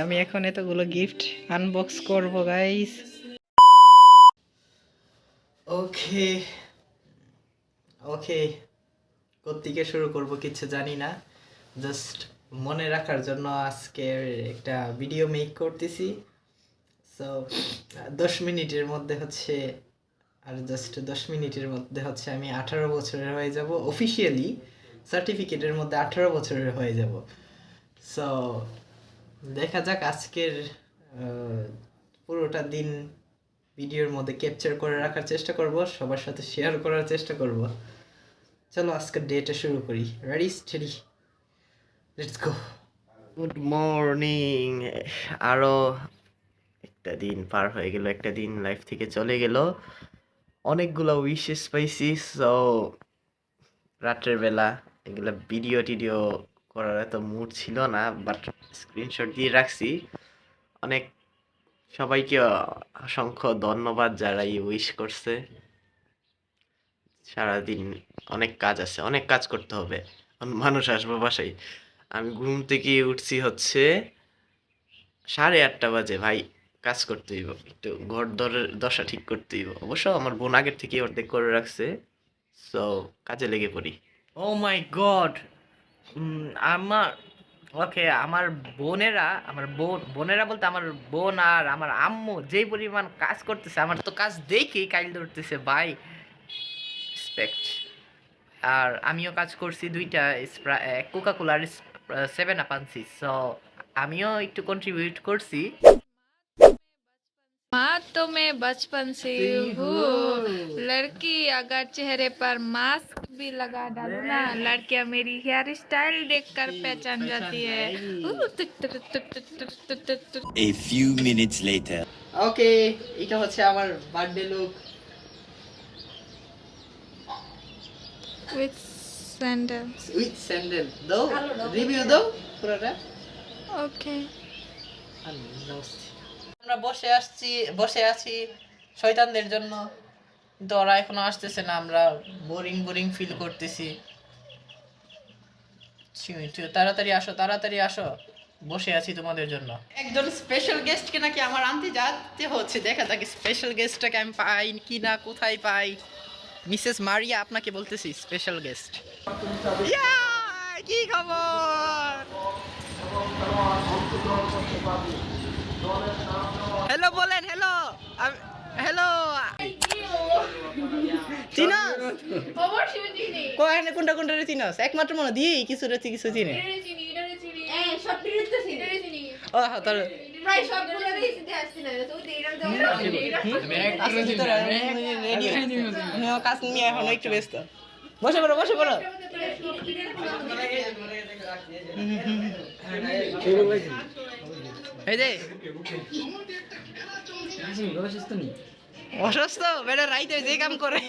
আমি এখন এতগুলো গিফট আনবক্স করব গাইস। ওকে ওকে, কোত্থেকে শুরু করব কিছু জানি না, জাস্ট মনে রাখার জন্য আজকে একটা ভিডিও মেক করতেছি। সো 10 মিনিটের মধ্যে হচ্ছে, আর জাস্ট 10 মিনিটের মধ্যে হচ্ছে আমি 18 বছরের হয়ে যাব, অফিসিয়ালি সার্টিফিকেটের মধ্যে 18 বছরের হয়ে যাব। সো দেখা যাক, আজকের পুরোটা দিন ভিডিওর মধ্যে ক্যাপচার করে রাখার চেষ্টা করব, সবার সাথে শেয়ার করার চেষ্টা করব। চলো আজকের ডেটা শুরু করি। Ready steady, let's go. Good morning. আরও একটা দিন পার হয়ে গেল, একটা দিন লাইফ থেকে চলে গেল, অনেকগুলো উইশেস পাইছি। সো রাত্রের বেলা এগুলো ভিডিও টিডিও করার এত মুড ছিল না, বাট স্ক্রিনশট দিয়ে রাখছি। অনেক সবাইকে অসংখ্য ধন্যবাদ যারা এই উইশ করছে। সারাদিন অনেক কাজ আছে, অনেক কাজ করতে হবে, মানুষ আসবে বাসায়। আমি ঘুম থেকে উঠছি হচ্ছে 8:30 বাজে। ভাই কাজ করতে হইব, একটু ঘর দশা ঠিক করতে হইব। অবশ্য আমার বোন আগের থেকে অর্ধেক করে রাখছে, সো কাজে লেগে পড়ি। ও মাই গড, আমার ওকে, আমার বোনেরা বলতে আমার বোন আর আমার আম্মু যেই পরিমাণ কাজ করতেছে, আমার তো কাজ দেখেই কাইল ধরতেছে ভাই, রেসপেক্ট। আর আমিও কাজ করছি, দুইটা কোকা কোলার 7 আপ আনছি, সো আমিও একটু কন্ট্রিবিউট করছি। माँ तो मैं बचपन से हूँ लड़की, अगर चेहरे पर मास्क भी लगा डालूं ना, लड़कियां मेरी हेयर स्टाइल देखकर पहचान जाती है। A few minutes later. ওকে, এটা হচ্ছে আমার birthday look. With sandals. With sandal. দাও রিভিউ দাও পুরোটা। Okay. আমরা বসে আছি শয়তানদের জন্য, কিন্তু ওরা এখনো আসতেছে না। আমরা বোরিং ফিল করতেছি। তাড়াতাড়ি আসো, বসে আছি তোমাদের জন্য। একজন স্পেশাল গেস্টকে নাকি আমার আনতে যেতে হচ্ছে, দেখা যাক স্পেশাল গেস্টটাকে আমি পাই কি না, কোথায় পাই। মিসেস মারিয়া, আপনাকে বলতেছি স্পেশাল গেস্ট। কি খবর? হ্যালো বলেন, হ্যালো হ্যালো। চিনস কোনটা রে চিনস? একমাত্র মনে দিই কিছু রেছি কিছু চিনে। ও হ্যাঁ, তোর কাজ নিয়ে এখন একটু ব্যস্ত। বসে পড়ো এই যে অসুস্থ বেটা, রাইতে যে কাম করে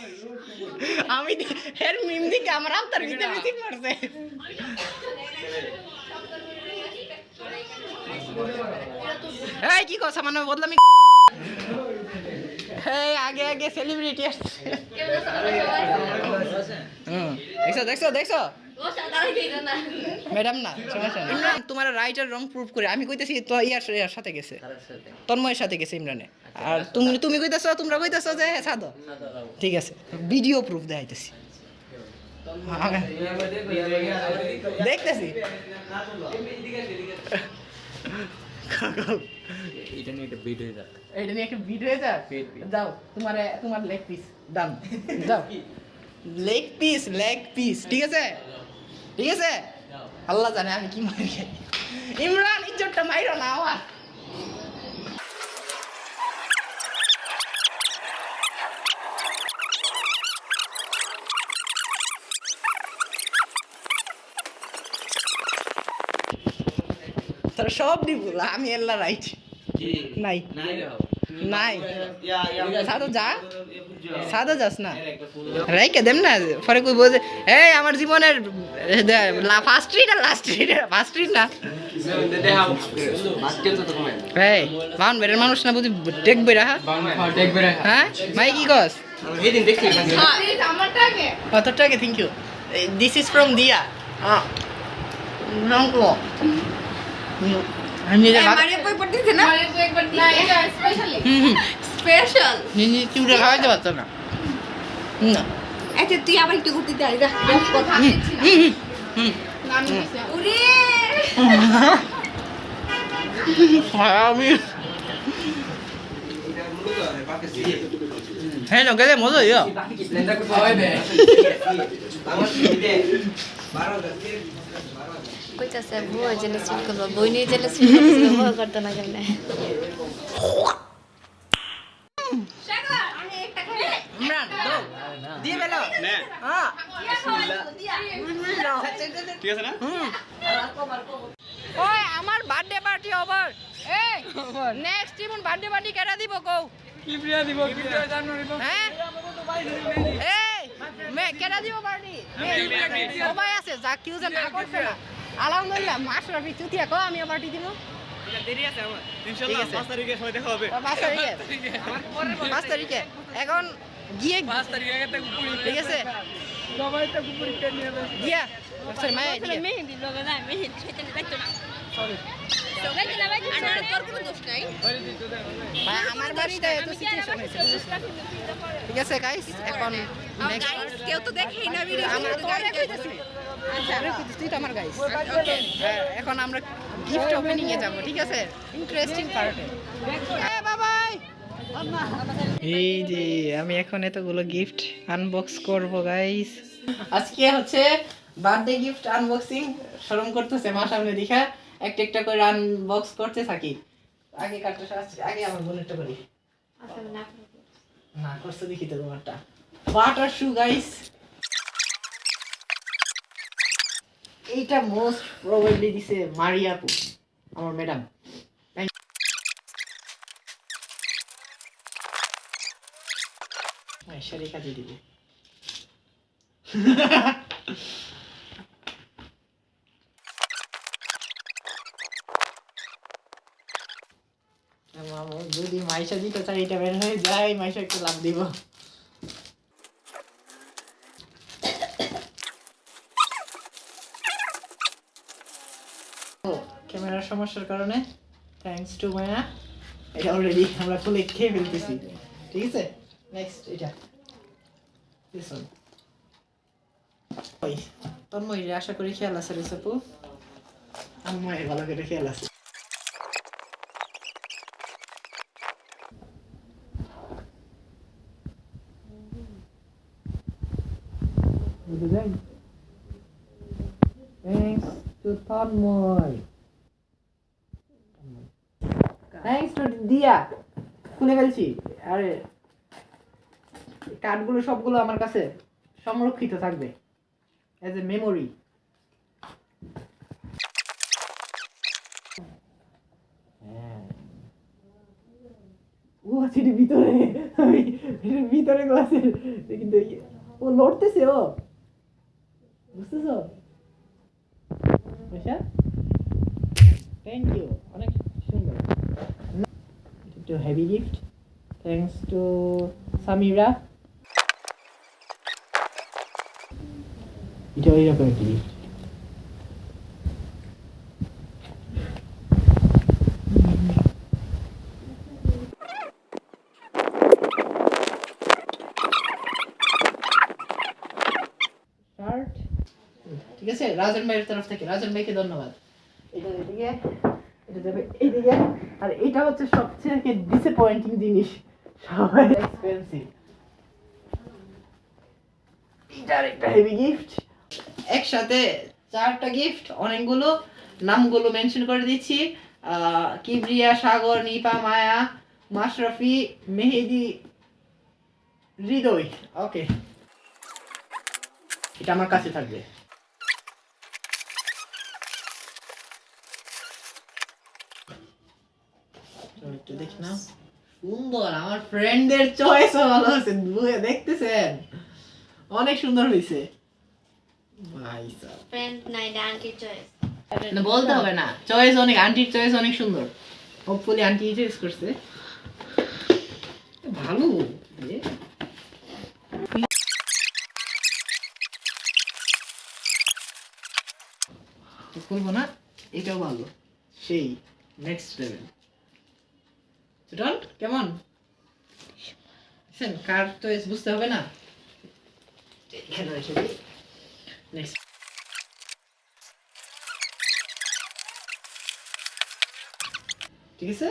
আমি এর মিম দিকে আমার আফতার দিতে বেশি মারছে। এই কি কথা মানে বদলামি। এই আগে সেলিব্রিটি আসছে। দেখছো ম্যাডাম না, সমস্যা নেই। ইমরান তোমার রাইটার রং প্রুফ করে আমি কইতেছি তো ইয়ার সাথে গেছে, তন্ময়ের সাথে গেছে ইমরানে। আর তুমি কইতেছো, তোমরা কইতেছো যে সাদো। ঠিক আছে, ভিডিও প্রুফ দেখাইতেছি, দেখতেছি। এটা নিয়ে একটা ভিডিও হয়ে যাক। যাও তোমার লেগ পিস ডান, যাও লেগ পিস। ঠিক আছে আল্লাহ জানে আমি কি মারি খাই। ইমরান ইজ্জতটা মাইরো না আমার। তোর সব দিব, আমি আল্লাহ রাইট নাই সাদা যাস না, রাইকে দেম না পরে কই বোঝে। এই আমার জীবনের ফার্স্ট রিড আর লাস্ট রিড না। এই বাউন বেরের মানুষ না বুঝি, টেক বেরা। হ্যাঁ ভাই কি কস? অতটাকে thank you. This is from Diya. আমি এটা মারিয়া বই পড়তেছে না মারিয়া বই একবার না এটা স্পেশাল নিনি চুড়ে খাওয়াইতে পারতো না না আচ্ছা তুই আবার একটু ঘুরতে দে যা কথা ওরে আমি হ্যাঁ না গেলে মজা ইয়া কইতাছে বউ জেলে সিল করবো বই নিয়ে জেলে সিল করবো বউ করতে না কেমনে ইমরান দাও দিয়ে বেলো না হ্যাঁ ঠিক আছে না ওই আমার বার্থডে পার্টি ওভার এই নেক্সট ইমন বার্থডে পার্টি কেডা দিব কও কি প্রিয়া দিব কি প্রিয়া জানুয়ারি তো হ্যাঁ এই মে কেডা দিব পার্টি সবাই আছে যা কিউ যে না করছে না আলহামদুলিল্লাহ মাশরাফি চুতিয়া কও আমি পার্টি দিব এটা দেরি আছে আমার ইনশাআল্লাহ 5 তারিখে সময় দেখা হবে 5 তারিখে 5 তারিখে এখন গিয়ে 5 তারিখে একটা কুপুরি ঠিক আছে সবাই তো কুপুরি কে নিয়ে যাবে দিয়া সরি মাই মেহেন্দি লগা না মেহেন্দি সেটা দেখতো না সরি সবাই না ভাই আর তোর কোনো দোষ নাই আমার বাড়িতে এত সিচুয়েশন হয়েছে ঠিক আছে গাইস এখন নেক্সট কেউ তো দেখেই না ভিডিও আমরা তো দেখাইতেছি আচ্ছা তুই তো আমার গাইস ওকে এখন আমরা গিফট ওপেনিং এ যাব ঠিক আছে ইন্টারেস্টিং পার্টে বাই বাই এই যে আমি এখন এতগুলো গিফট আনবক্স করব গাইস আজকে হচ্ছে বার্থডে গিফট আনবক্সিং শরম করতেছে মা সামনে দেখা একটা একটা করে আনবক্স করতে থাকি আগে কাটতে আগে আমার বোনেরটা করি না করতে দেখি তো তোমারটা বাটার শু গাইস এইটা মোস্ট প্রবাবলি দিছে মারিয়া আপু আমার ম্যাডাম শরিকা দিয়ে দিবে যদি মাইশা দিতে চাই এটা বের হয়ে যায় মাইশা একটু লাভ দিব ক্যামেরার সমস্যার কারণে থ্যাঙ্কস টু মায়া এটা অলরেডি আমরা খুলে খেয়ে ফেলতেছি ঠিক আছে নেক্সট এটা দিস ওয়ান ওই তন্ময় আশা করি খেয়াল আছে রে সাপু আমার ভালো করে খেয়াল আছে Thanks to Tanmoy. Thanks to Dia. খুলে ফেলছি আরে কার্ডগুলো সবগুলো আমার কাছে সংরক্ষিত থাকবে এজ এ মেমোরি ও আছে ভিতরে আমি ভিতরে গ্লাসের কিন্তু ও লড়তেছে ও বুঝতেছো আচ্ছা থ্যাংক ইউ অনেক সুন্দর একটু heavy gift thanks to Samira এটা এইরকম একটি গিফট ঠিক আছে রাজন ভাইয়ের তরফ থেকে রাজন ভাইকে ধন্যবাদ এটা এদিকে এটা যাবে এইদিকে আর এটা হচ্ছে সবচেয়ে ডিসঅ্যাপয়েন্টিং জিনিস সবাই এক্সপেন্সিভ এটার একটা হেভি গিফট একসাথে চারটা গিফট অনেকগুলো নামগুলো মেনশন করে দিচ্ছি কিবরিয়া সাগর নিপা মায়া মাশরাফি মেহেদি হৃদয় ওকে এটা আমার কাছে থাকবে একটু দেখি না সুন্দর আমার ফ্রেন্ডের চয়েসও ভালো আছে দেখতেছেন অনেক সুন্দর হয়েছে ভাই সাহেব ফ্রেন্ড নাই আন্টির চয়েস না বলতে হবে না চয়েস অনেক আন্টির চয়েস অনেক সুন্দর হোপফুলি আন্টি চয়েস করছে ভালো খুলবো না এটাও ভালো সেই নেক্সট লেভেল। সুটন কেমন? শুন, কার চয়েস বুঝতে হবে না? এখানে রেখে দিই। নেক্সট। ঠিক আছে?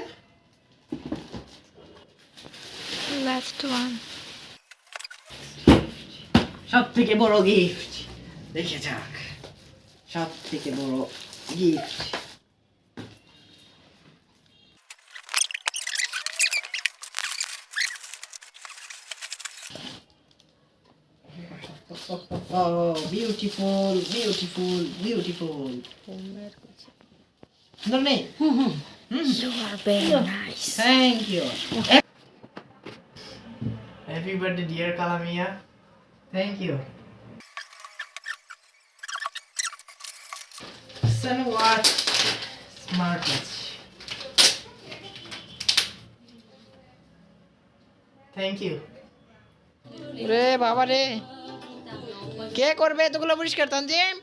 Last one. সব থেকে বড় গিফট দেখে যাক, সব থেকে বড় gift. Oh, beautiful, beautiful, beautiful. সুন্দর নেই? You are very nice. Thank you. Happy birthday, dear Kalamia. Thank you. Sun watch, smart watch. Thank you. রে বাবা রে, কে করবে এতগুলো পরিষ্কার তানজিম?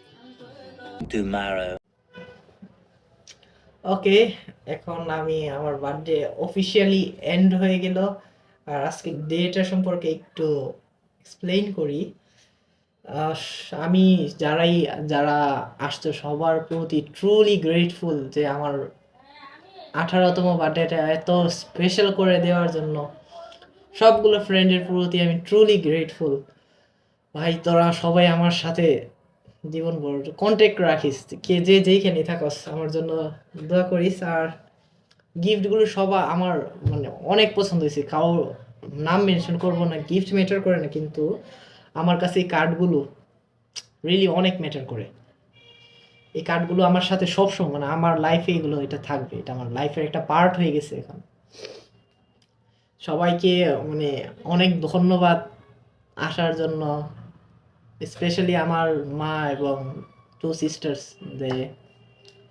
Tomorrow. ওকে, এখন আমি আমার বার্থডে অফিসিয়ালি এন্ড হয়ে গেল। আর আজকে ডেটা সম্পর্কে একটু এক্সপ্লেইন করি। আমি যারা আসছে সবার প্রতি ট্রুলি গ্রেটফুল যে আমার 18তম বার্থডেটা এত স্পেশাল করে দেওয়ার জন্য। সবগুলো ফ্রেন্ডের প্রতি আমি ট্রুলি গ্রেটফুল। ভাই তোরা সবাই আমার সাথে জীবনভর কন্ট্যাক্ট রাখিস, কে যেইখানে থাকস আমার জন্য দোয়া করিস। আর গিফটগুলো সবাই আমার মানে অনেক পছন্দ হয়েছে, কারো নাম মেনশন করবো না, গিফট ম্যাটার করে না, কিন্তু আমার কাছে এই কার্ডগুলো রিয়েলি অনেক ম্যাটার করে। এই কার্ডগুলো আমার সাথে সবসময় মানে আমার লাইফে এটা থাকবে, এটা আমার লাইফের একটা পার্ট হয়ে গেছে এখন। সবাইকে মানে অনেক ধন্যবাদ আসার জন্য, স্পেশালি আমার মা এবং 2 sisters, they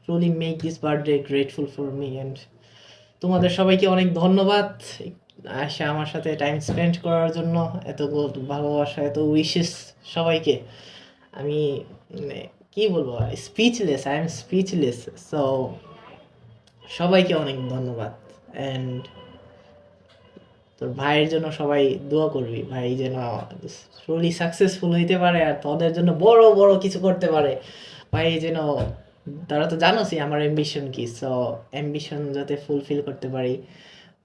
truly make this birthday grateful for me. And তোমাদের সবাইকে অনেক ধন্যবাদ আসে আমার সাথে টাইম স্পেন্ড করার জন্য, এত ভালোবাসা, এত উইশেস সবাইকে। আমি মানে কি বলবো, speechless, I am speechless. So সবাইকে অনেক ধন্যবাদ। অ্যান্ড তোর ভাইয়ের জন্য সবাই দোয়া করবি, ভাই যেন ট্রুলি সাকসেসফুল হইতে পারে আর তোদের জন্য বড় বড় কিছু করতে পারে। ভাই যেন, তারা তো জানোসই আমার অ্যাম্বিশন কি, সো অ্যাম্বিশন যাতে ফুলফিল করতে পারি,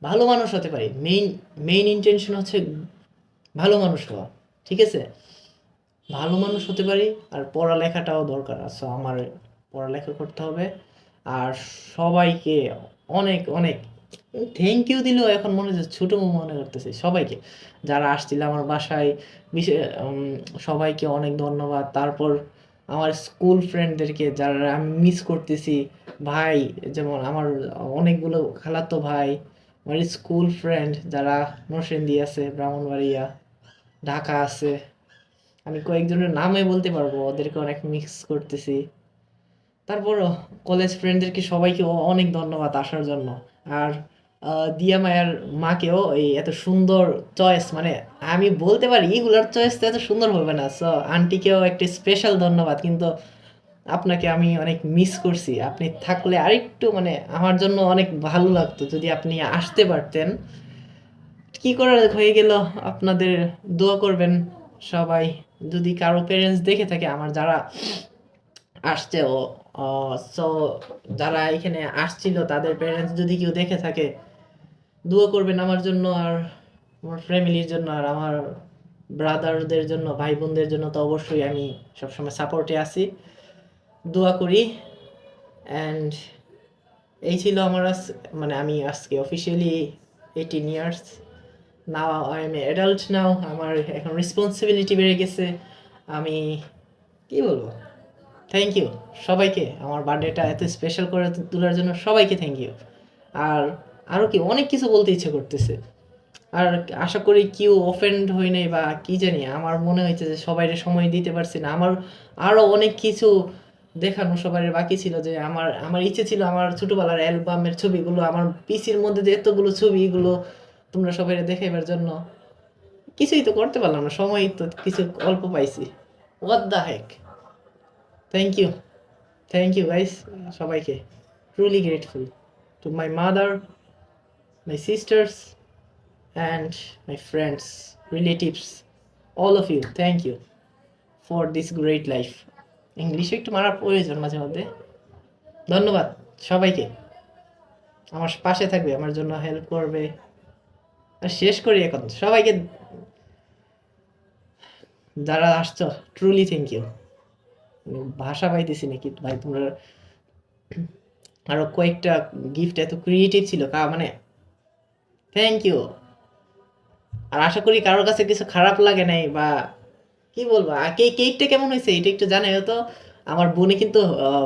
ভালো মানুষ হতে পারি। মেইন ইন্টেনশন হচ্ছে ভালো মানুষ হওয়া, ঠিক আছে? ভালো মানুষ হতে পারি আর পড়ালেখাটাও দরকার, সো আমার পড়ালেখা করতে হবে। আর সবাইকে অনেক অনেক থ্যাংক ইউ দিলেও এখন মনে হচ্ছে ছোটো মনে করতেছি। সবাইকে যারা আসছিল আমার বাসায়, সবাইকে অনেক ধন্যবাদ। তারপর আমার স্কুল ফ্রেন্ডদেরকে যারা আমি মিস করতেছি, ভাই যেমন আমার অনেকগুলো খালাতো ভাই, আমার স্কুল ফ্রেন্ড যারা নরসিংদী আছে, ব্রাহ্মণবাড়িয়া, ঢাকা আছে, আমি কয়েকজনের নামে বলতে পারবো, ওদেরকে অনেক মিস করতেছি। তারপরও কলেজ ফ্রেন্ডদেরকে সবাইকে অনেক ধন্যবাদ আসার জন্য। আর দিয়া মায়ের মাকেও এই এত সুন্দর চয়েস, মানে আমি বলতে পারি এগুলোর চয়েস তো এত সুন্দর হবে না, সো আন্টিকেও একটা স্পেশাল ধন্যবাদ। কিন্তু আপনাকে আমি অনেক মিস করছি, আপনি থাকলে আরেকটু মানে আমার জন্য অনেক ভালো লাগতো যদি আপনি আসতে পারতেন। কি করার হয়ে গেল, আপনাদের দোয়া করবেন সবাই। যদি কারো পেরেন্টস দেখে থাকে আমার যারা আসছে, সো যারা এখানে আসছিল তাদের পেরেন্টস যদি কেউ দেখে থাকে, দোয়া করবেন আমার জন্য আর আমার ফ্যামিলির জন্য আর আমার ব্রাদারদের জন্য, ভাই বোনদের জন্য তো অবশ্যই আমি সবসময় সাপোর্টে আছি, দোয়া করি। অ্যান্ড এই ছিল আমার মানে আমি আজকে officially 18 years now, I am adult now, আমার এখন রেসপন্সিবিলিটি বেড়ে গেছে। আমি কি বলবো, থ্যাংক ইউ সবাইকে আমার বার্থডেটা এত স্পেশাল করে তোলার জন্য, সবাইকে থ্যাংক ইউ। আর আরও কি অনেক কিছু বলতে ইচ্ছে করতেছে, আর আশা করি কেউ অফেন্ড হয় নাই বা কি জানি, আমার মনে হয়েছে যে সবাইকে সময় দিতে পারছি না। আমার আরও অনেক কিছু দেখানো সবার বাকি ছিল, যে আমার ইচ্ছে ছিল আমার ছোটোবেলার অ্যালবামের ছবিগুলো, আমার পিসির মধ্যে যে এতগুলো ছবি, এগুলো তোমরা সবাই দেখাইবার জন্য, কিছুই তো করতে পারলাম না, সময় তো কিছু অল্প পাইছি। What the heck. Thank you guys, সবাইকে truly grateful. to my mother, my sisters, and my friends, relatives, all of you, thank you for this great life. ইংলিশে একটু মারার প্রয়োজন মাঝে মধ্যে। ধন্যবাদ সবাইকে, আমার পাশে থাকবে, আমার জন্য হেল্প করবে। আর শেষ করি এখন, সবাইকে যারা আসছো ট্রুলি থ্যাংক ইউ। ভাষা পাইতেছি নাকি ভাই, তোমরা আরো কয়েকটা গিফট এত ক্রিয়েটিভ ছিল মানে থ্যাংক ইউ। আর আশা করি কারোর কাছে কিছু খারাপ লাগে নাই, বা কি বলবো। আর কেকটা কেমন হয়েছে এটা একটু জানাই তো। আমার বোনে কিন্তু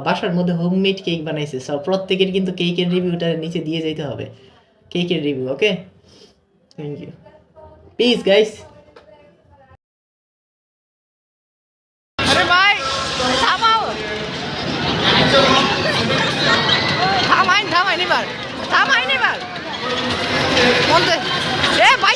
বাসার মধ্যে হোমমেড কেক বানাইছে, সব প্রত্যেকের কিন্তু কেকের রিভিউটা নিচে দিয়ে যেতে হবে, কেকের review. Okay, thank you, peace guys. আরে ভাই থামাও, থামাইন এবার, বলতে এ ভাই